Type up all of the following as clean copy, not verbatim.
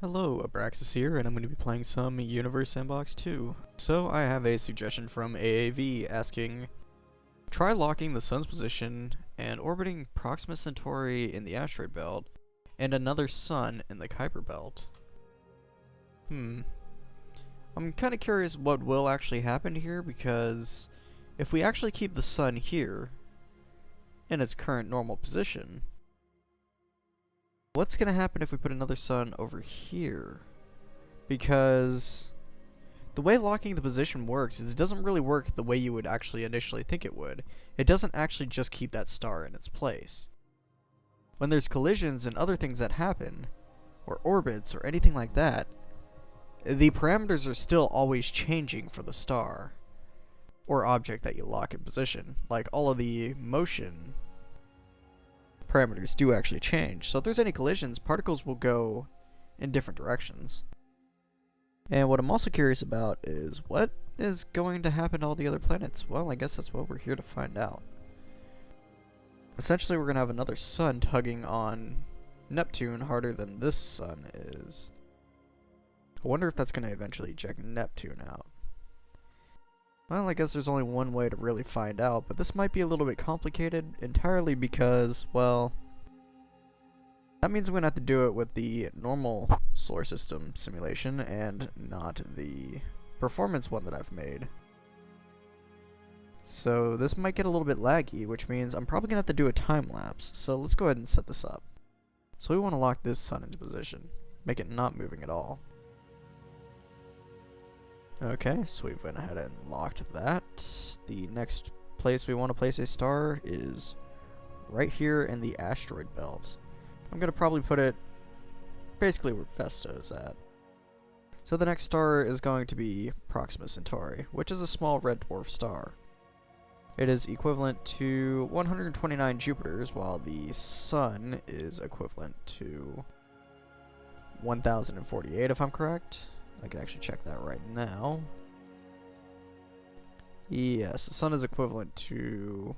Hello, Abraxas here, and I'm going to be playing some Universe Sandbox 2. So, I have a suggestion from AAV asking, try locking the sun's position and orbiting Proxima Centauri in the asteroid belt, and another sun in the Kuiper belt. I'm kind of curious what will actually happen here, because if we actually keep the sun here, in its current normal position, what's going to happen if we put another sun over here? Because the way locking the position works is it doesn't really work the way you would actually initially think it would. It doesn't actually just keep that star in its place. When there's collisions and other things that happen, or orbits or anything like that, the parameters are still always changing for the star or object that you lock in position. Like all of the motion parameters do actually change. So if there's any collisions, particles will go in different directions. And what I'm also curious about is what is going to happen to all the other planets? Well, I guess that's what we're here to find out. Essentially, we're going to have another sun tugging on Neptune harder than this sun is. I wonder if that's going to eventually eject Neptune out. Well, I guess there's only one way to really find out, but this might be a little bit complicated entirely because, well, that means I'm going to have to do it with the normal solar system simulation and not the performance one that I've made. So this might get a little bit laggy, which means I'm probably going to have to do a time lapse. So let's go ahead and set this up. So we want to lock this sun into position, make it not moving at all. Okay, so we went ahead and locked that. The next place we want to place a star is right here in the asteroid belt. I'm going to probably put it basically where Vesta is at. So the next star is going to be Proxima Centauri, which is a small red dwarf star. It is equivalent to 129 Jupiters, while the sun is equivalent to 1048, if I'm correct. I can actually check that right now. Yes, the sun is equivalent to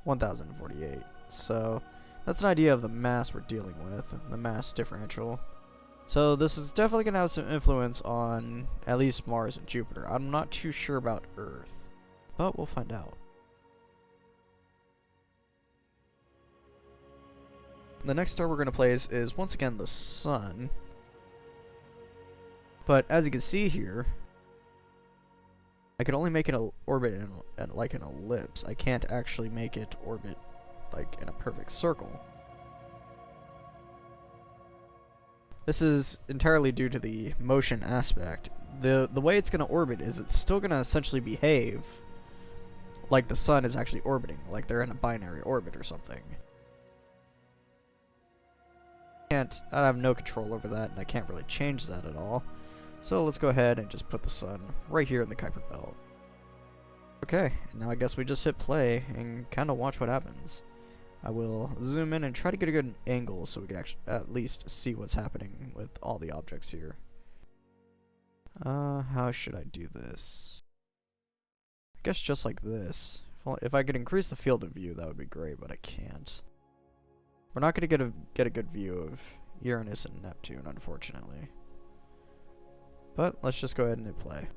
1048. So that's an idea of the mass we're dealing with, the mass differential. So this is definitely going to have some influence on at least Mars and Jupiter. I'm not too sure about Earth, but we'll find out. The next star we're going to place is once again the sun. But as you can see here, I can only make it orbit in like an ellipse. I can't actually make it orbit like in a perfect circle. This is entirely due to the motion aspect. The way it's going to orbit is it's still going to essentially behave like the sun is actually orbiting, like they're in a binary orbit or something. I have no control over that, and I can't really change that at all. So let's go ahead and just put the sun right here in the Kuiper belt. Okay, now I guess we just hit play and kind of watch what happens. I will zoom in and try to get a good angle so we can actually at least see what's happening with all the objects here. How should I do this? I guess just like this. Well, if I could increase the field of view, that would be great, but I can't. We're not going to get a good view of Uranus and Neptune, unfortunately. But let's just go ahead and hit play.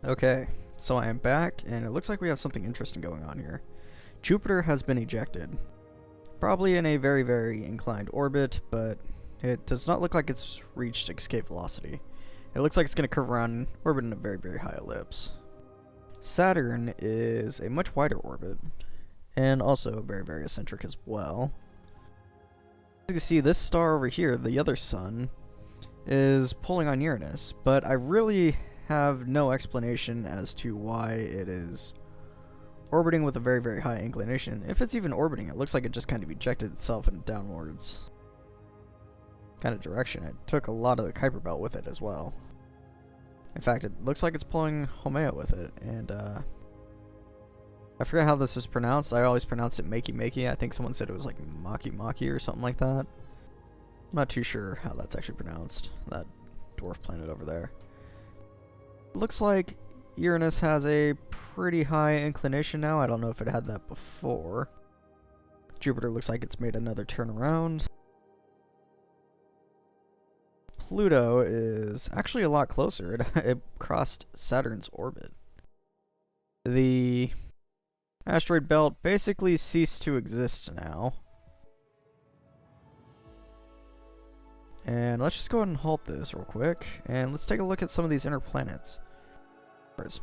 Okay, so I am back, and it looks like we have something interesting going on here. Jupiter has been ejected. Probably in a very, very inclined orbit, but it does not look like it's reached escape velocity. It looks like it's going to curve around and orbit in a very, very high ellipse. Saturn is a much wider orbit, and also very, very eccentric as well. As you can see, this star over here, the other sun, is pulling on Uranus, but I really have no explanation as to why it is orbiting with a very, very high inclination. If it's even orbiting, it looks like it just kind of ejected itself in downwards kind of direction. It took a lot of the Kuiper belt with it as well. In fact, it looks like it's pulling Haumea with it, and I forget how this is pronounced. I always pronounce it Makey Makey. I think someone said it was like Maki Maki or something like that. I'm not too sure how that's actually pronounced, that dwarf planet over there. It looks like Uranus has a pretty high inclination now. I don't know if it had that before. Jupiter looks like it's made another turn around. Pluto is actually a lot closer. It crossed Saturn's orbit. The asteroid belt basically ceased to exist now. And let's just go ahead and halt this real quick, and let's take a look at some of these inner planets.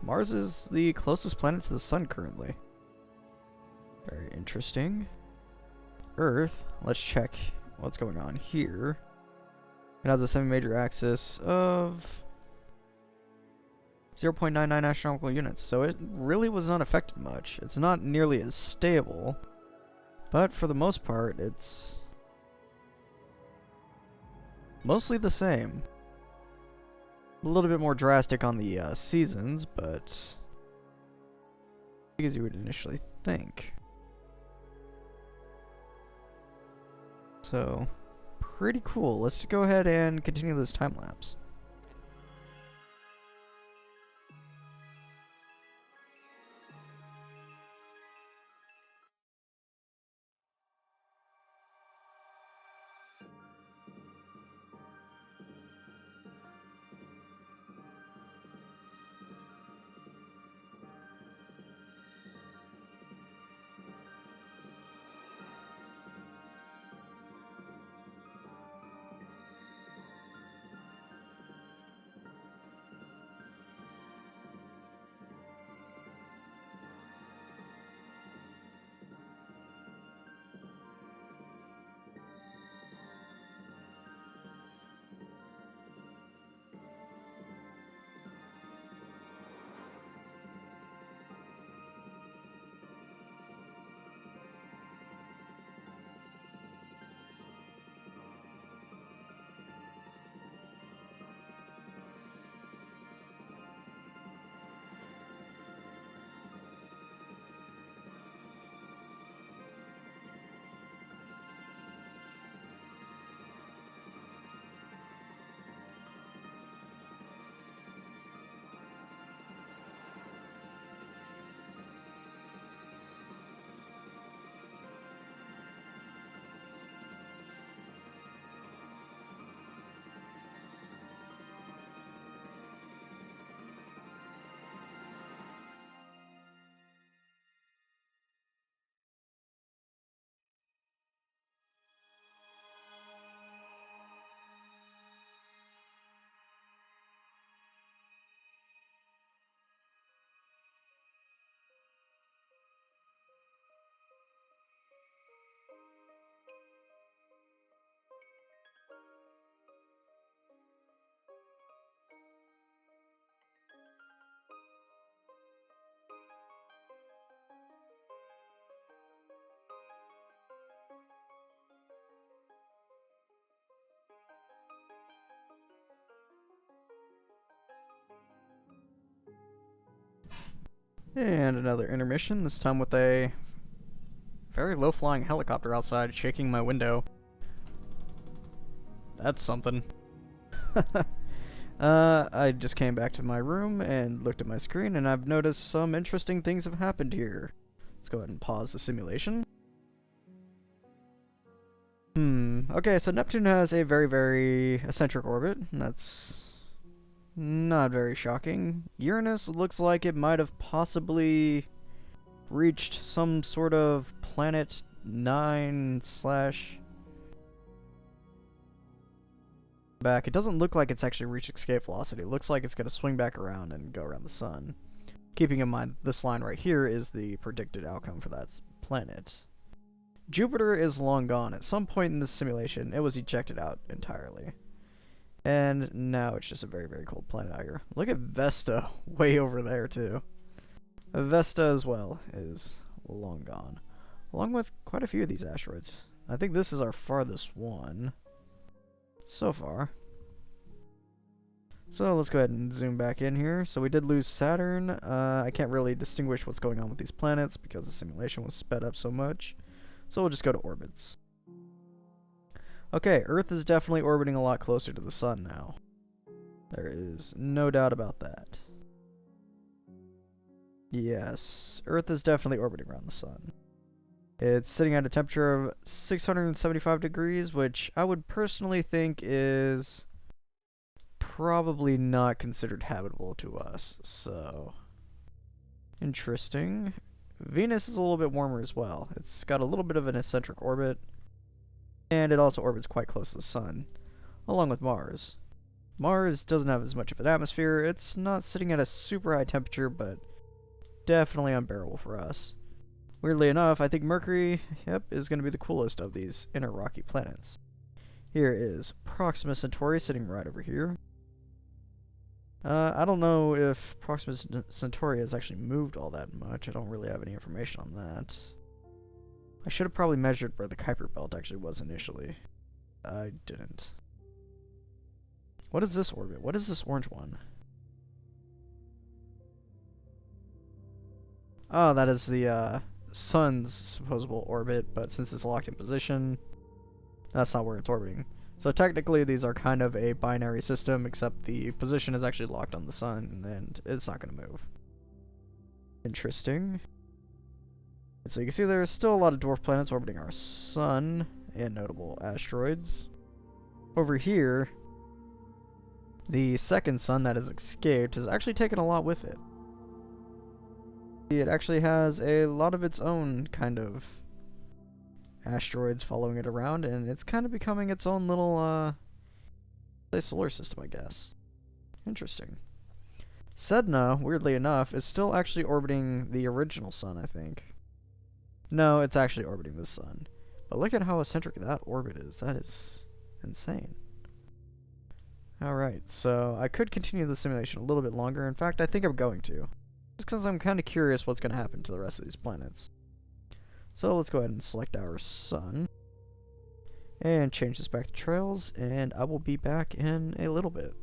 Mars is the closest planet to the Sun currently. Very interesting. Earth, let's check what's going on here. It has a semi-major axis of 0.99 astronomical units, so it really was not affected much. It's not nearly as stable, but for the most part, it's mostly the same. A little bit more drastic on the seasons, but as you would initially think. So, pretty cool. Let's go ahead and continue this time lapse. And another intermission, this time with a very low-flying helicopter outside shaking my window. That's something. I just came back to my room and looked at my screen, and I've noticed some interesting things have happened here. Let's go ahead and pause the simulation. Okay, so Neptune has a very, very eccentric orbit, and that's not very shocking. Uranus looks like it might have possibly reached some sort of planet 9 slash back. It doesn't look like it's actually reached escape velocity. It looks like it's going to swing back around and go around the sun. Keeping in mind, this line right here is the predicted outcome for that planet. Jupiter is long gone. At some point in this simulation, it was ejected out entirely. And now it's just a very, very cold planet out here. Look at Vesta way over there, too. Vesta as well is long gone. Along with quite a few of these asteroids. I think this is our farthest one so far. So let's go ahead and zoom back in here. So we did lose Saturn. I can't really distinguish what's going on with these planets because the simulation was sped up so much. So we'll just go to orbits. Okay, Earth is definitely orbiting a lot closer to the sun now. There is no doubt about that. Yes, Earth is definitely orbiting around the sun. It's sitting at a temperature of 675 degrees, which I would personally think is probably not considered habitable to us, so interesting. Venus is a little bit warmer as well. It's got a little bit of an eccentric orbit, and it also orbits quite close to the sun, along with Mars. Mars doesn't have as much of an atmosphere. It's not sitting at a super high temperature, but definitely unbearable for us. Weirdly enough, I think Mercury, is going to be the coolest of these inner rocky planets. Here is Proxima Centauri sitting right over here. I don't know if Proxima Centauri has actually moved all that much. I don't really have any information on that. I should have probably measured where the Kuiper belt actually was initially. I didn't. What is this orbit? What is this orange one? Oh, that is the sun's supposable orbit, but since it's locked in position, that's not where it's orbiting. So technically these are kind of a binary system, except the position is actually locked on the sun and it's not going to move. Interesting. And so you can see there's still a lot of dwarf planets orbiting our sun and notable asteroids. Over here, the second sun that has escaped has actually taken a lot with it. It actually has a lot of its own kind of asteroids following it around, and it's kind of becoming its own little solar system, I guess. Interesting. Sedna, weirdly enough, is still actually orbiting the original sun, I think. No, it's actually orbiting the sun. But look at how eccentric that orbit is. That is insane. Alright, so I could continue the simulation a little bit longer. In fact, I think I'm going to. Just because I'm kind of curious what's going to happen to the rest of these planets. So let's go ahead and select our sun. And change this back to trails, and I will be back in a little bit.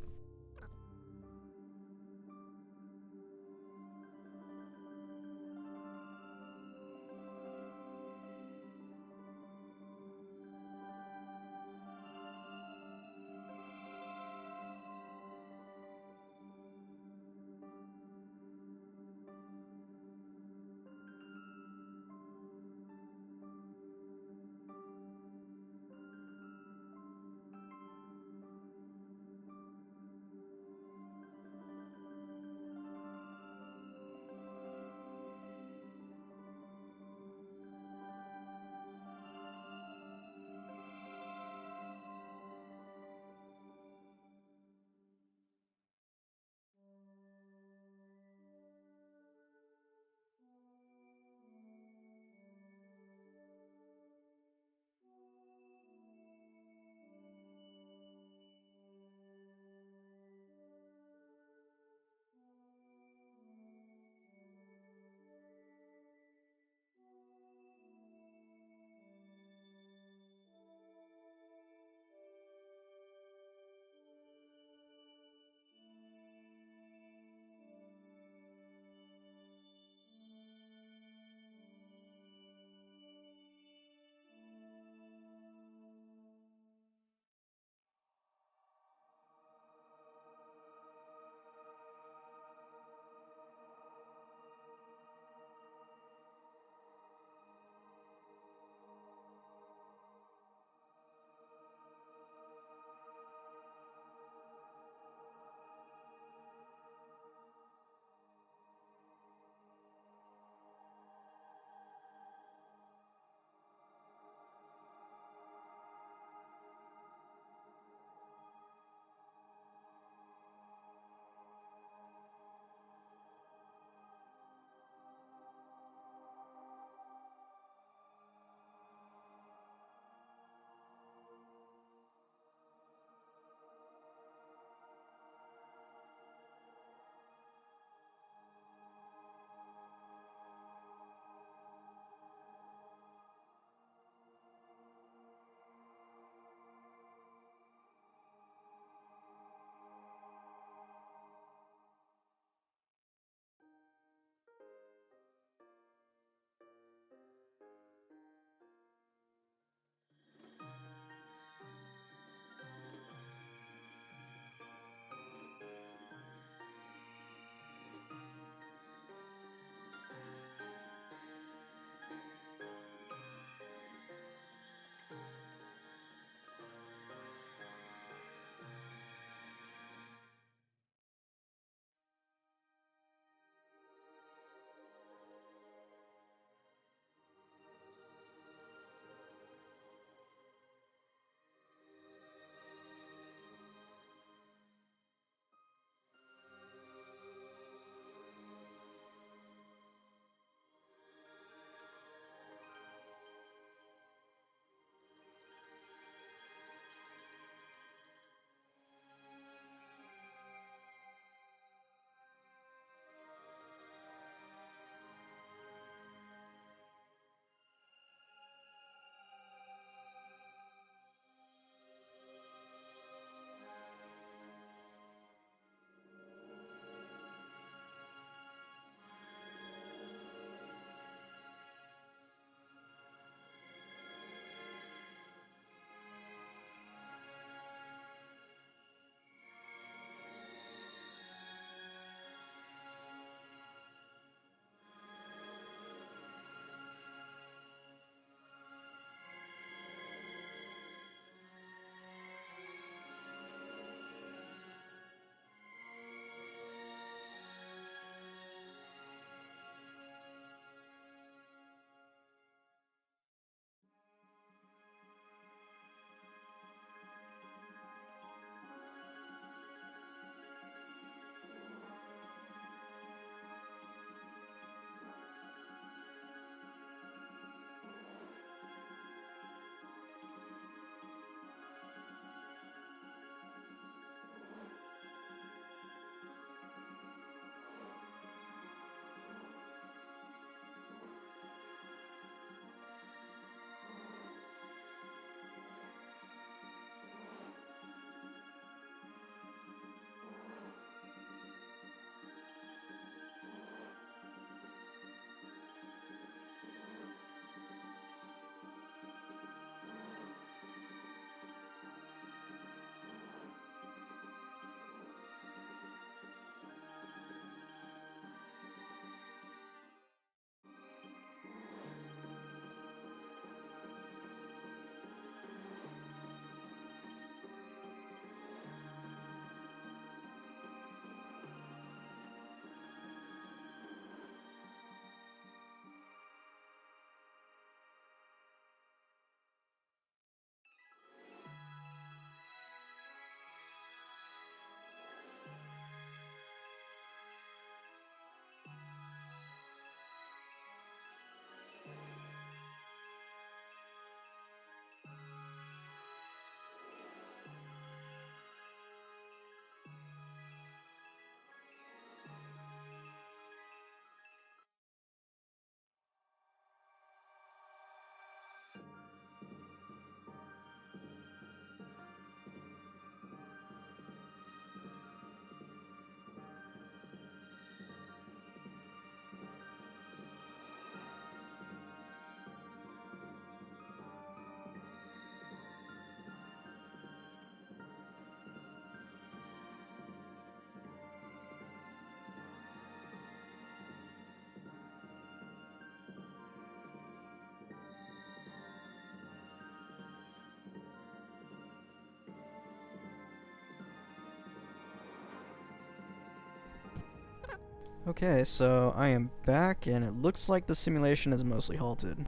Okay, so I am back, and it looks like the simulation is mostly halted.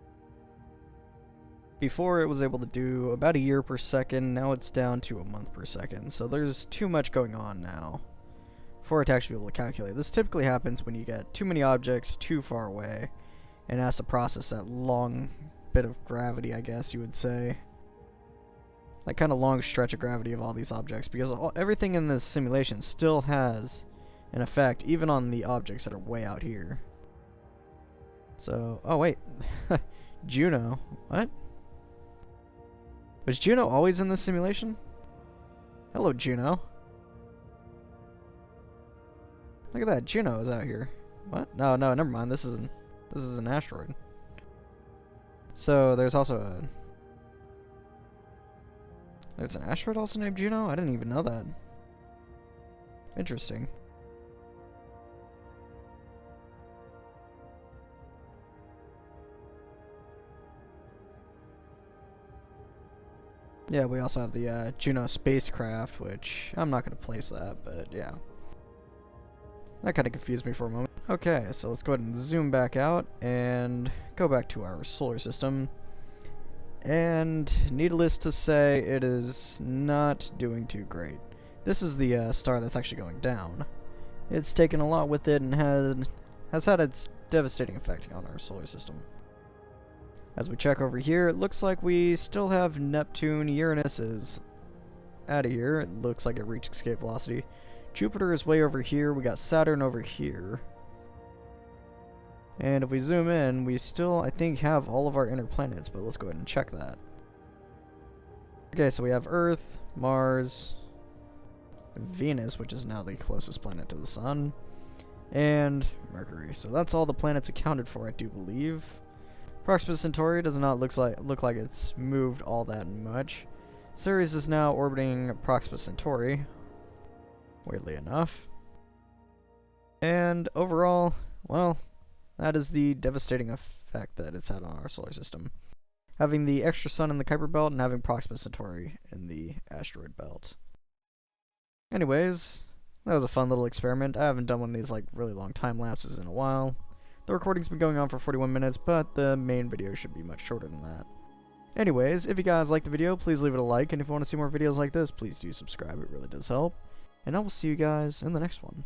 Before it was able to do about a year per second, now it's down to a month per second, so there's too much going on now for it to actually be able to calculate. This typically happens when you get too many objects too far away, and it has to process that long bit of gravity, I guess you would say. That kind of long stretch of gravity of all these objects, because everything in this simulation still has an effect, even on the objects that are way out here. So, oh wait, Juno, what? Was Juno always in this simulation? Hello, Juno. Look at that, Juno is out here. What? No, never mind. This is an asteroid. So there's also there's an asteroid also named Juno? I didn't even know that. Interesting. Yeah, we also have the Juno spacecraft, which I'm not going to place that, but yeah. That kind of confused me for a moment. Okay, so let's go ahead and zoom back out and go back to our solar system. And needless to say, it is not doing too great. This is the star that's actually going down. It's taken a lot with it and has had its devastating effect on our solar system. As we check over here, it looks like we still have Neptune. Uranus is out of here. It looks like it reached escape velocity. Jupiter is way over here. We got Saturn over here. And if we zoom in, we still, I think, have all of our inner planets, but let's go ahead and check that. Okay, so we have Earth, Mars, Venus, which is now the closest planet to the Sun, and Mercury. So that's all the planets accounted for, I do believe. Proxima Centauri does not look like it's moved all that much. Ceres is now orbiting Proxima Centauri, weirdly enough. And overall, well, that is the devastating effect that it's had on our solar system. Having the extra sun in the Kuiper belt and having Proxima Centauri in the asteroid belt. Anyways, that was a fun little experiment. I haven't done one of these like really long time lapses in a while. The recording's been going on for 41 minutes, but the main video should be much shorter than that. Anyways, if you guys liked the video, please leave it a like, and if you want to see more videos like this, please do subscribe, it really does help. And I will see you guys in the next one.